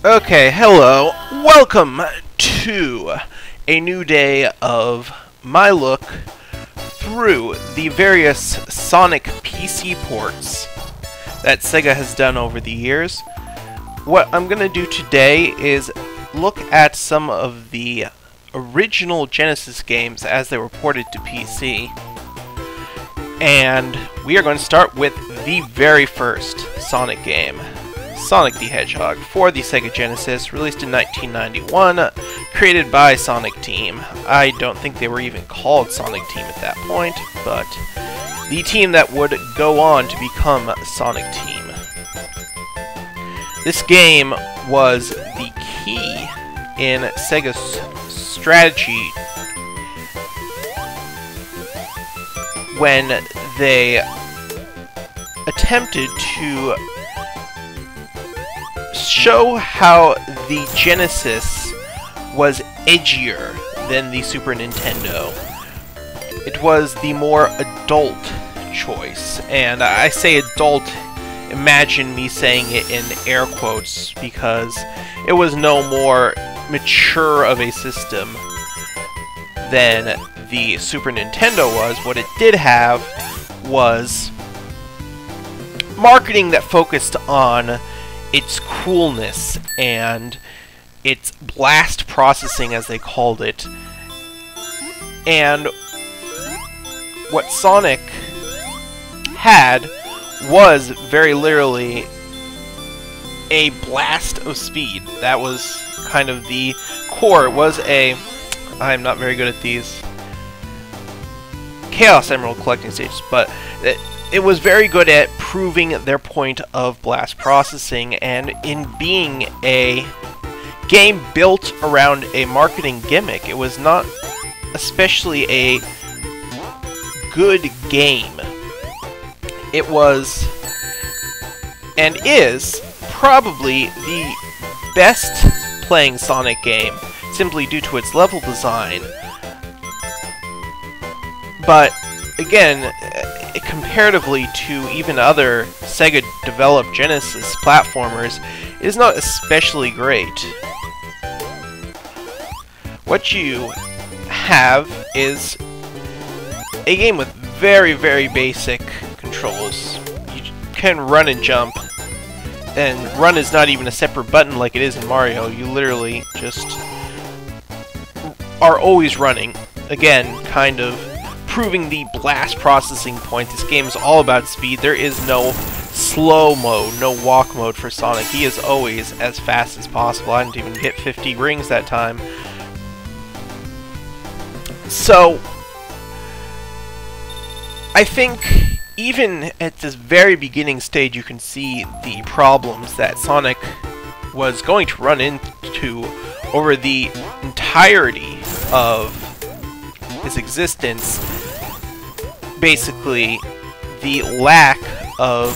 Okay, hello. Welcome to a new day of my look through the various Sonic PC ports that Sega has done over the years. What I'm going to do today is look at some of the original Genesis games as they were ported to PC. And we are going to start with the very first Sonic game, Sonic the Hedgehog, for the Sega Genesis, released in 1991, created by Sonic Team. I don't think they were even called Sonic Team at that point, but the team that would go on to become Sonic Team. This game was the key in Sega's strategy when they attempted to show how the Genesis was edgier than the Super Nintendo. It was the more adult choice, and I say adult, imagine me saying it in air quotes, because it was no more mature of a system than the Super Nintendo was. What it did have was marketing that focused on its coolness and its blast processing, as they called it. And what Sonic had was very literally a blast of speed. That was kind of the core. It was a... I'm not very good at these Chaos Emerald collecting stages, but it was very good at proving their point of blast processing, and in being a game built around a marketing gimmick, it was not especially a good game. It was, and is, probably the best playing Sonic game, simply due to its level design. But again, comparatively to even other Sega-developed Genesis platformers, it is not especially great. What you have is a game with very, very basic controls. You can run and jump, and run is not even a separate button like it is in Mario. You literally just are always running. Again, kind of proving the blast processing point. This game is all about speed. There is no slow mode, no walk mode for Sonic. He is always as fast as possible. I didn't even hit 50 rings that time. So, I think even at this very beginning stage you can see the problems that Sonic was going to run into over the entirety of his existence. Basically, the lack of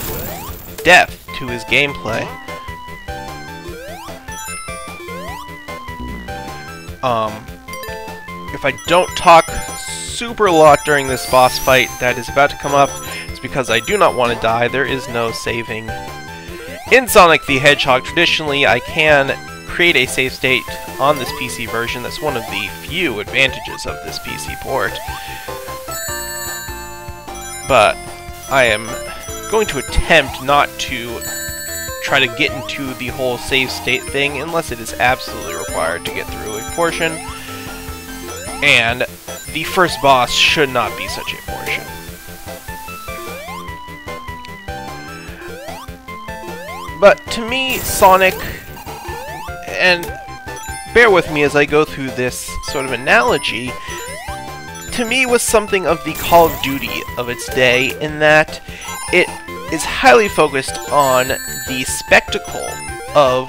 depth to his gameplay. If I don't talk super a lot during this boss fight that is about to come up, it's because I do not want to die. There is no saving. In Sonic the Hedgehog, traditionally, I can create a save state on this PC version. That's one of the few advantages of this PC port. But I am going to attempt not to try to get into the whole save state thing unless it is absolutely required to get through a portion. And the first boss should not be such a portion. But to me, Sonic, and bear with me as I go through this sort of analogy, to me was something of the Call of Duty of its day, in that it is highly focused on the spectacle of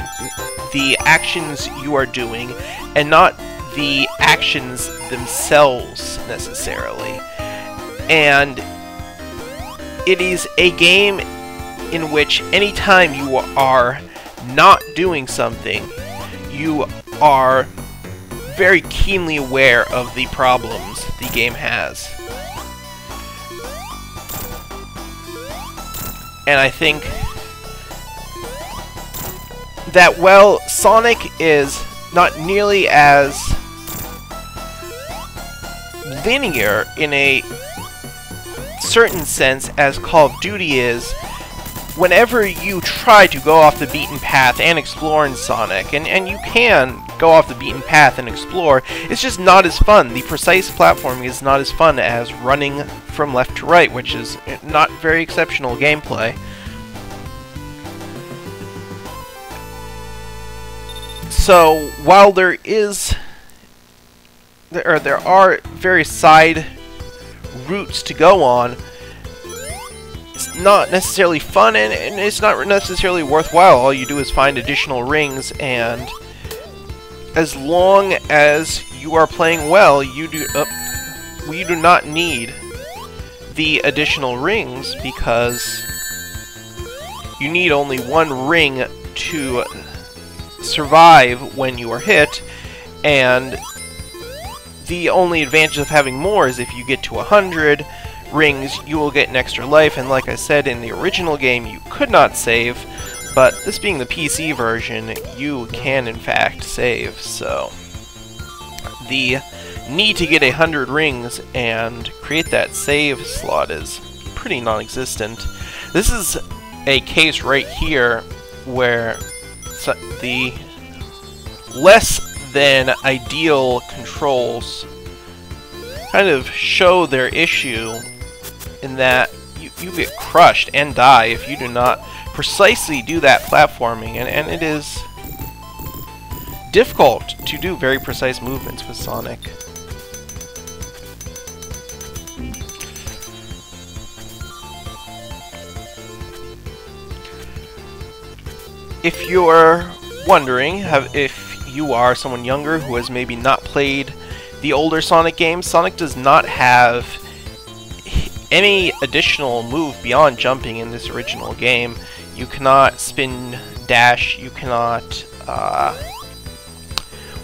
the actions you are doing, and not the actions themselves necessarily. And it is a game in which anytime you are not doing something, you are very keenly aware of the problems the game has. And I think that, well, Sonic is not nearly as linear in a certain sense as Call of Duty is. Whenever you try to go off the beaten path and explore in Sonic, and you can go off the beaten path and explore, it's just not as fun. The precise platforming is not as fun as running from left to right, which is not very exceptional gameplay. So, while there are various side routes to go on, it's not necessarily fun, and it's not necessarily worthwhile. All you do is find additional rings, and as long as you are playing well, you do not need the additional rings, because you need only one ring to survive when you are hit, and the only advantage of having more is if you get to 100 rings, you will get an extra life, and like I said, in the original game you could not save, but this being the PC version, you can in fact save. So the need to get 100 rings and create that save slot is pretty non-existent. This is a case right here where the less than ideal controls kind of show their issue, in that you get crushed and die if you do not precisely do that platforming, and it is difficult to do very precise movements with Sonic. If you're wondering if you are someone younger who has maybe not played the older Sonic games, Sonic does not have any additional move beyond jumping in this original game. You cannot spin dash, you cannot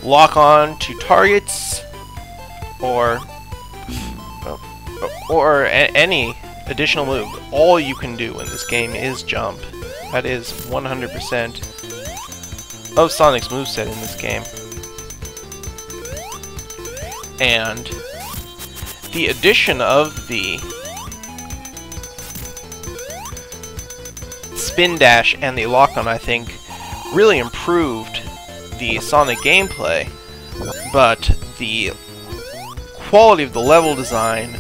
lock on to targets, or any additional move. All you can do in this game is jump. That is 100% of Sonic's moveset in this game. And the addition of the spin dash and the lock-on, I think, really improved the Sonic gameplay, but the quality of the level design,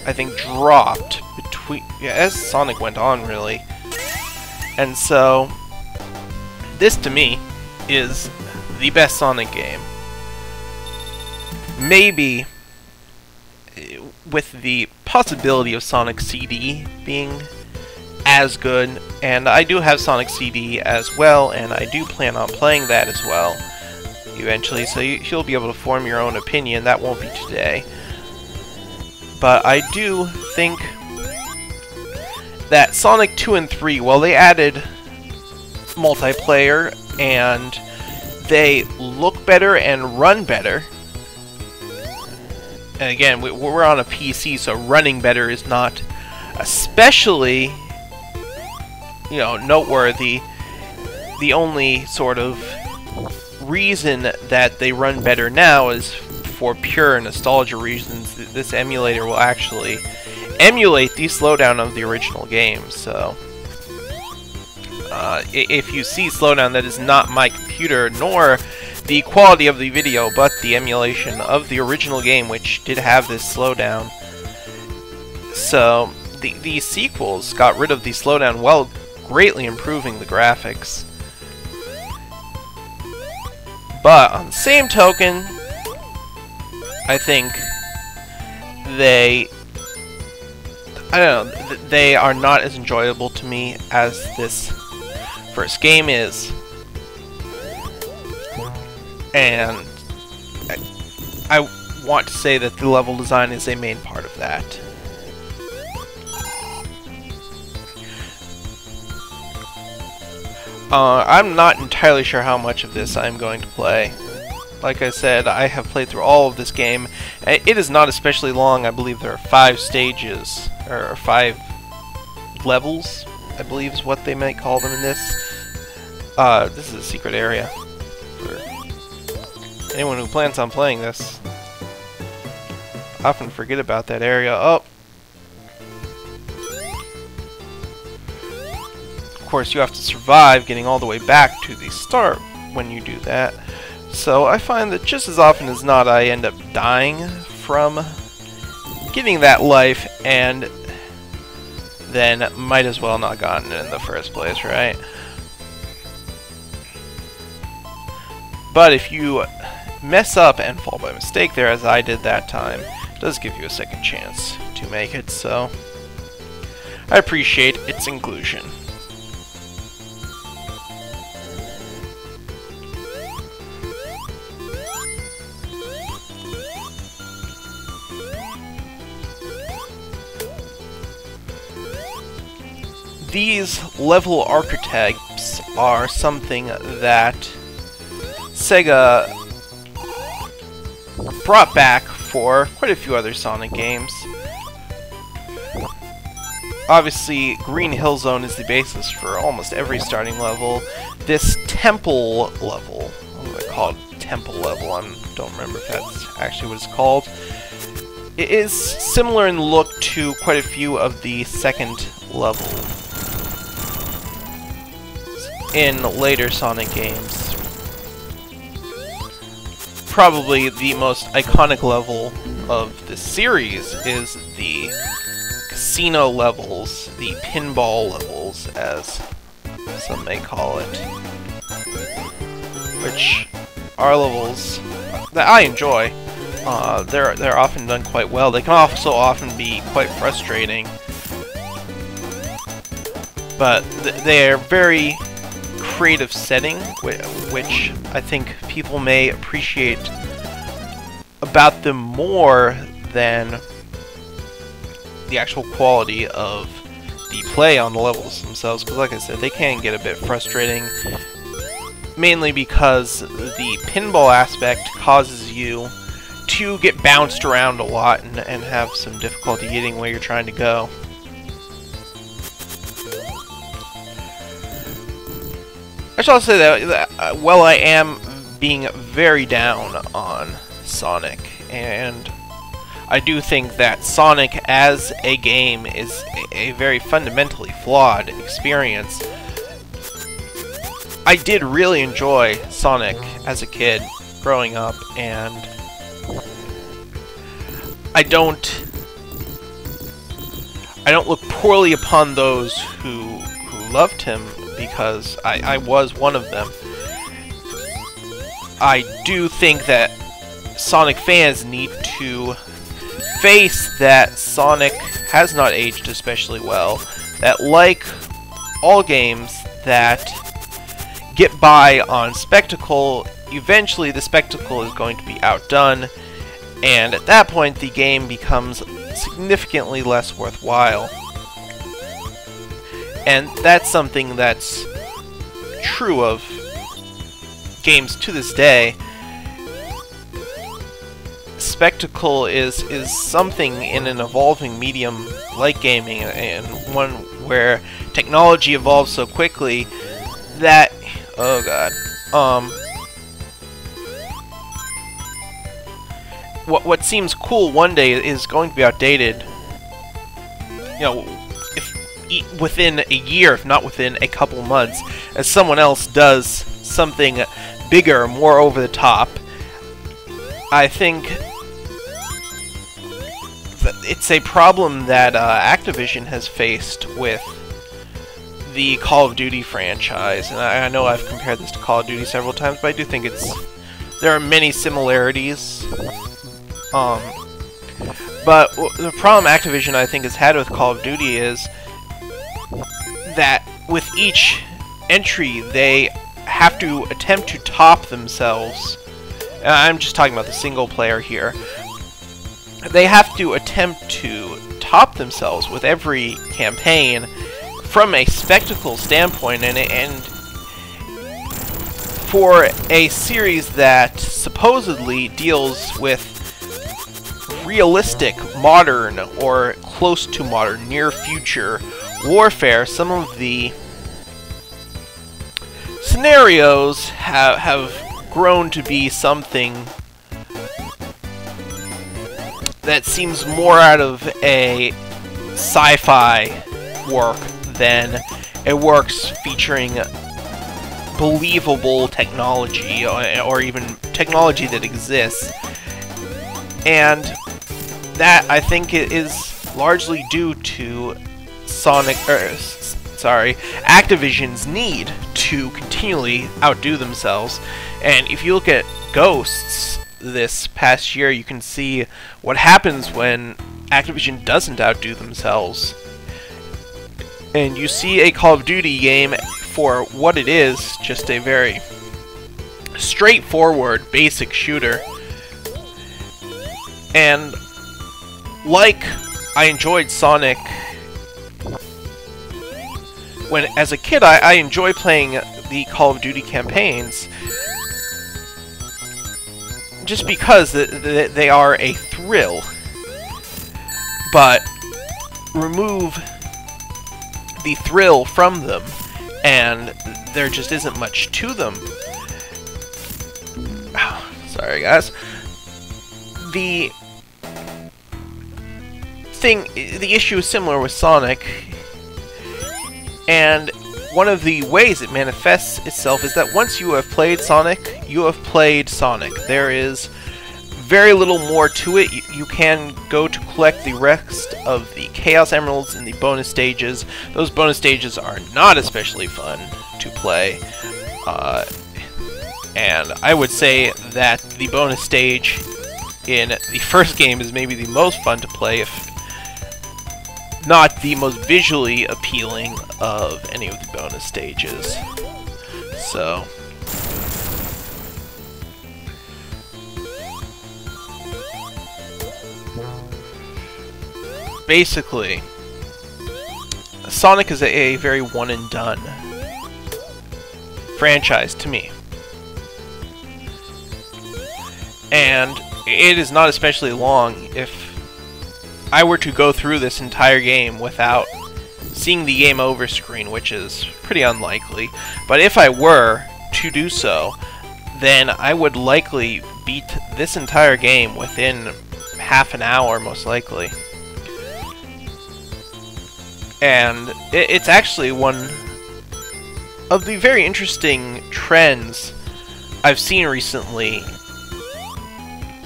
I think, dropped as Sonic went on, really. And so this, to me, is the best Sonic game. Maybe with the possibility of Sonic CD being as good, and I do have Sonic CD as well, and I do plan on playing that as well eventually, so you'll be able to form your own opinion. That won't be today. But I do think that Sonic 2 and 3, while they added multiplayer and they look better and run better, and again, we're on a PC, so running better is not especially, noteworthy. The only sort of reason that they run better now is for pure nostalgia reasons. This emulator will actually emulate the slowdown of the original game, so if you see slowdown, that is not my computer nor the quality of the video, but the emulation of the original game, which did have this slowdown. So the sequels got rid of the slowdown while greatly improving the graphics. But on the same token, I think they are not as enjoyable to me as this first game is. And I want to say that the level design is a main part of that. I'm not entirely sure how much of this I'm going to play. Like I said, I have played through all of this game. It is not especially long. I believe there are 5 stages, or 5 levels, I believe is what they might call them in this. This is a secret area for anyone who plans on playing this. I often forget about that area. Oh! Of course, you have to survive getting all the way back to the start when you do that. So I find that just as often as not, I end up dying from getting that life, and then might as well not gotten it in the first place, right? But if you mess up and fall by mistake there, as I did that time, it does give you a second chance to make it, so I appreciate its inclusion. These level archetypes are something that Sega brought back for quite a few other Sonic games. Obviously, Green Hill Zone is the basis for almost every starting level. This temple level, what do I call it? Temple level, I don't remember if that's actually what it's called. It is similar in look to quite a few of the second level in later Sonic games. Probably the most iconic level of the series is the casino levels, the pinball levels, as some may call it, which are levels that I enjoy. They're often done quite well. They can also often be quite frustrating, but they are very creative setting, which I think people may appreciate about them more than the actual quality of the play on the levels themselves, because like I said, they can get a bit frustrating, mainly because the pinball aspect causes you to get bounced around a lot and have some difficulty getting where you're trying to go. I should also say that while I am being very down on Sonic, and I do think that Sonic as a game is a very fundamentally flawed experience, I did really enjoy Sonic as a kid growing up, and I don't look poorly upon those who loved him, because I was one of them. I do think that Sonic fans need to face that Sonic has not aged especially well, that like all games that get by on spectacle, eventually the spectacle is going to be outdone, and at that point the game becomes significantly less worthwhile. And that's something that's true of games to this day. Spectacle is something in an evolving medium like gaming, and one where technology evolves so quickly that, oh god, what seems cool one day is going to be outdated, you know, within a year, if not within a couple months, as someone else does something bigger, more over the top. I think that it's a problem that Activision has faced with the Call of Duty franchise, and I know I've compared this to Call of Duty several times, but I do think there are many similarities. But the problem Activision, I think, has had with Call of Duty is that with each entry they have to attempt to top themselves. I'm just talking about the single player here. They have to attempt to top themselves with every campaign from a spectacle standpoint, and for a series that supposedly deals with realistic, modern, or close to modern, near future warfare, some of the scenarios have grown to be something that seems more out of a sci-fi work than it works featuring believable technology or even technology that exists. And that, I think, is largely due to Activision's need to continually outdo themselves. And if you look at Ghosts this past year, you can see what happens when Activision doesn't outdo themselves. And you see a Call of Duty game for what it is, just a very straightforward, basic shooter. And like I enjoyed Sonic when, as a kid, I enjoy playing the Call of Duty campaigns just because they are a thrill. But remove the thrill from them, and there just isn't much to them. Sorry, guys. The issue is similar with Sonic, and one of the ways it manifests itself is that once you have played Sonic, you have played Sonic. There is very little more to it. You can go to collect the rest of the Chaos Emeralds in the bonus stages. Those bonus stages are not especially fun to play. And I would say that the bonus stage in the first game is maybe the most fun to play, if not the most visually appealing of any of the bonus stages. So basically, Sonic is a very one and done franchise to me. And it is not especially long. If I were to go through this entire game without seeing the game over screen, which is pretty unlikely, but if I were to do so, then I would likely beat this entire game within half an hour, most likely. And it's actually one of the very interesting trends I've seen recently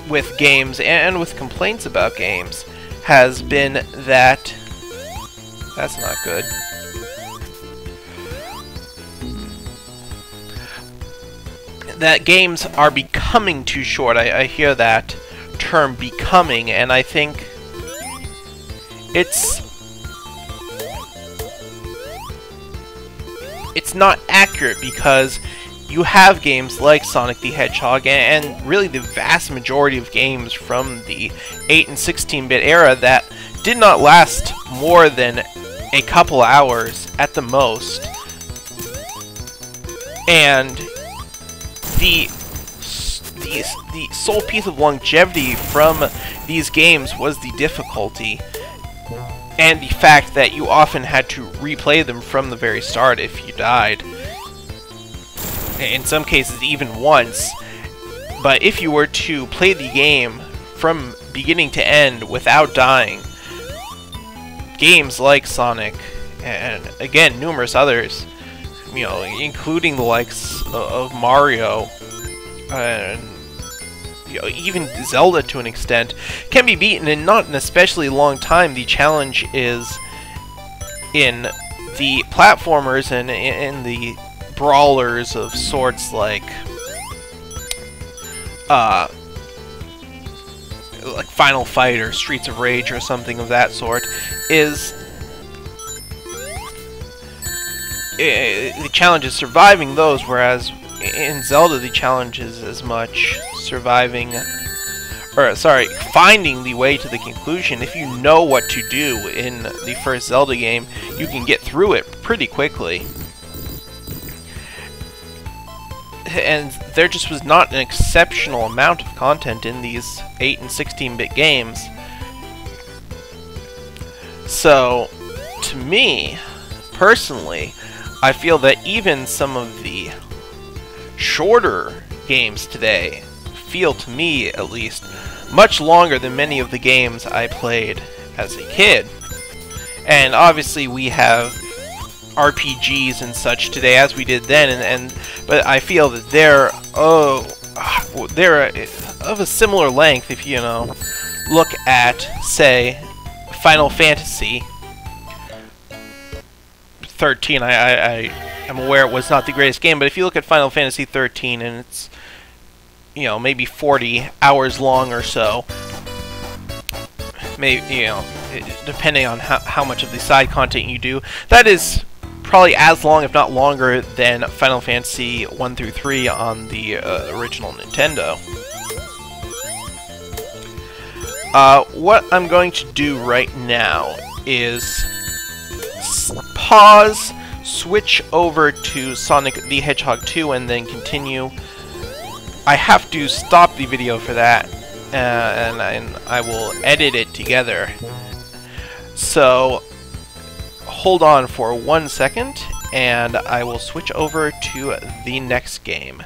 with games and with complaints about games, has been that... That's not good. That games are becoming too short. I hear that term, becoming, and I think it's not accurate, because you have games like Sonic the Hedgehog and really the vast majority of games from the 8 and 16-bit era that did not last more than a couple hours at the most. And the sole piece of longevity from these games was the difficulty, and the fact that you often had to replay them from the very start if you died. In some cases even once. But if you were to play the game from beginning to end without dying, games like Sonic, and again numerous others, you know, including the likes of Mario, and you know, even Zelda to an extent, can be beaten in not an especially long time. The challenge is in the platformers and in the brawlers of sorts like Final Fight or Streets of Rage or something of that sort, is the challenge is surviving those, whereas in Zelda the challenge is as much finding the way to the conclusion. If you know what to do in the first Zelda game, you can get through it pretty quickly. And there just was not an exceptional amount of content in these 8 and 16-bit games. So, to me, personally, I feel that even some of the shorter games today. Feel, to me at least, much longer than many of the games I played as a kid. And obviously we have RPGs and such today as we did then, but I feel that they're of a similar length. If you know, look at, say, Final Fantasy 13. I am aware it was not the greatest game, but if you look at Final Fantasy 13 and it's, you know, maybe 40 hours long or so, maybe, you know, depending on how much of the side content you do, that is probably as long, if not longer, than Final Fantasy 1 through 3 on the original Nintendo. What I'm going to do right now is pause, switch over to Sonic the Hedgehog 2, and then continue. I have to stop the video for that, and I will edit it together. So hold on for 1 second, and I will switch over to the next game.